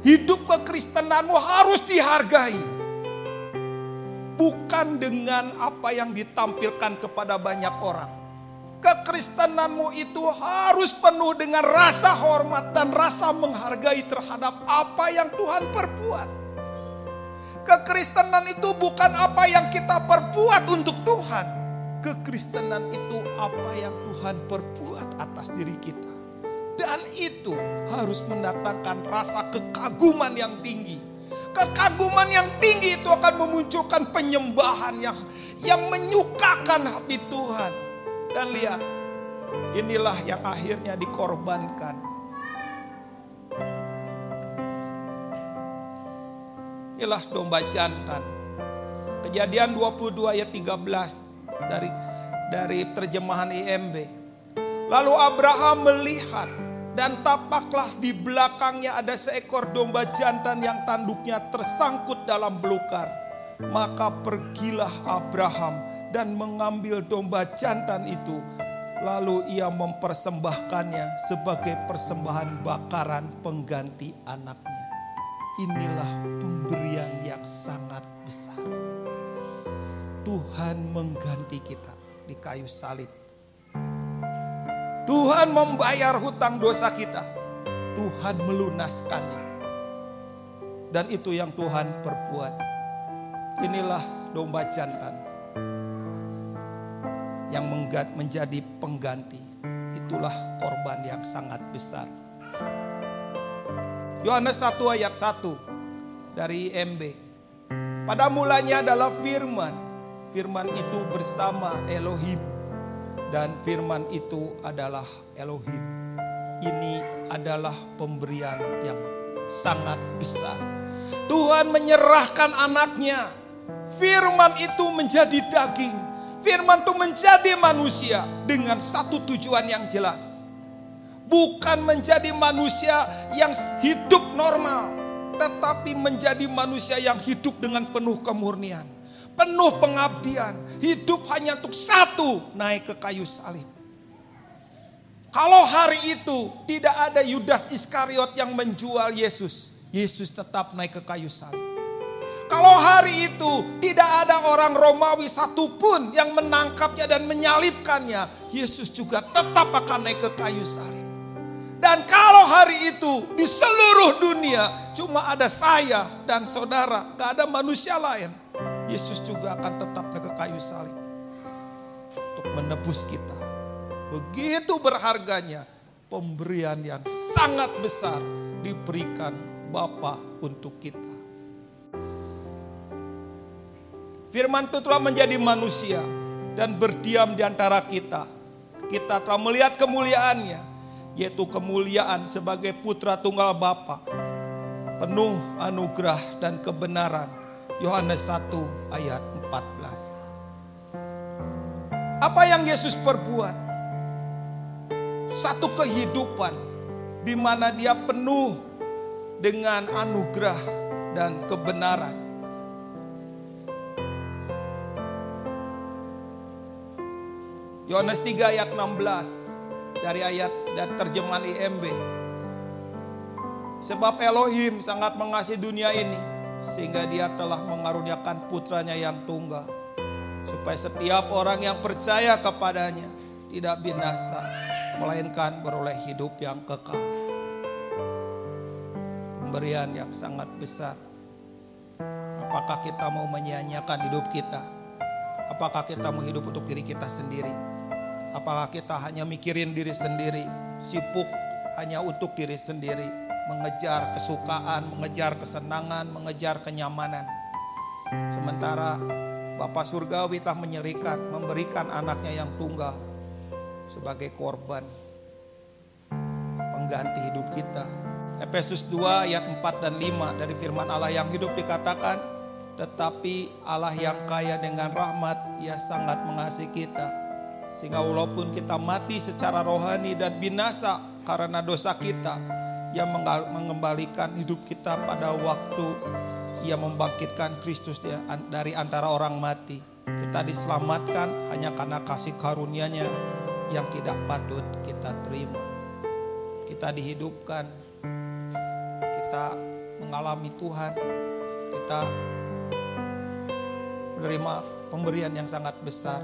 Hidup kekristenanmu harus dihargai. Bukan dengan apa yang ditampilkan kepada banyak orang. Kekristenanmu itu harus penuh dengan rasa hormat dan rasa menghargai terhadap apa yang Tuhan perbuat. Kekristenan itu bukan apa yang kita perbuat untuk Tuhan. Kekristenan itu apa yang Tuhan perbuat atas diri kita. Dan itu harus mendatangkan rasa kekaguman yang tinggi. Kekaguman yang tinggi itu akan memunculkan penyembahan yang menyukakan hati Tuhan. Dan lihat, inilah yang akhirnya dikorbankan. Inilah domba jantan. Kejadian 22 ayat 13 dari terjemahan IMB. Lalu Abraham melihat dan tampaklah di belakangnya ada seekor domba jantan yang tanduknya tersangkut dalam belukar. Maka pergilah Abraham dan mengambil domba jantan itu. Lalu ia mempersembahkannya sebagai persembahan bakaran pengganti anaknya. Inilah pemberian yang sangat besar. Tuhan mengganti kita di kayu salib. Tuhan membayar hutang dosa kita. Tuhan melunaskannya. Dan itu yang Tuhan perbuat. Inilah domba jantan yang menjadi pengganti. Itulah korban yang sangat besar. Yohanes 1 ayat 1 dari IMB. Pada mulanya adalah firman. Firman itu bersama Elohim. Dan firman itu adalah Elohim. Ini adalah pemberian yang sangat besar. Tuhan menyerahkan anaknya. Firman itu menjadi daging. Firman itu menjadi manusia dengan satu tujuan yang jelas. Bukan menjadi manusia yang hidup normal. Tetapi menjadi manusia yang hidup dengan penuh kemurnian. Penuh pengabdian, hidup hanya untuk satu, naik ke kayu salib. Kalau hari itu tidak ada Yudas Iskariot yang menjual Yesus, Yesus tetap naik ke kayu salib. Kalau hari itu tidak ada orang Romawi satupun yang menangkapnya dan menyalibkannya, Yesus juga tetap akan naik ke kayu salib. Dan kalau hari itu di seluruh dunia cuma ada saya dan saudara, gak ada manusia lain, Yesus juga akan tetap naik ke kayu salib untuk menebus kita. Begitu berharganya pemberian yang sangat besar diberikan Bapa untuk kita. Firman itu telah menjadi manusia dan berdiam di antara kita. Kita telah melihat kemuliaannya, yaitu kemuliaan sebagai putra tunggal Bapa, penuh anugerah dan kebenaran. Yohanes 1 ayat 14. Apa yang Yesus perbuat? Satu kehidupan di mana dia penuh dengan anugerah dan kebenaran. Yohanes 3 ayat 16 dari ayat dan terjemahan IMB. Sebab Elohim sangat mengasihi dunia ini sehingga dia telah mengaruniakan putranya yang tunggal, supaya setiap orang yang percaya kepadanya tidak binasa, melainkan beroleh hidup yang kekal. Pemberian yang sangat besar. Apakah kita mau menyia-nyiakan hidup kita? Apakah kita mau hidup untuk diri kita sendiri? Apakah kita hanya mikirin diri sendiri, sibuk hanya untuk diri sendiri, mengejar kesukaan, mengejar kesenangan, mengejar kenyamanan. Sementara Bapa Surgawi telah memberikan anaknya yang tunggal sebagai korban pengganti hidup kita. Efesus 2 ayat 4 dan 5 dari firman Allah yang hidup dikatakan, tetapi Allah yang kaya dengan rahmat, Ia sangat mengasihi kita, sehingga walaupun kita mati secara rohani dan binasa karena dosa kita, Ia mengembalikan hidup kita pada waktu Ia membangkitkan Kristus dari antara orang mati. Kita diselamatkan hanya karena kasih karunia-Nya yang tidak patut kita terima. Kita dihidupkan, kita mengalami Tuhan, kita menerima pemberian yang sangat besar.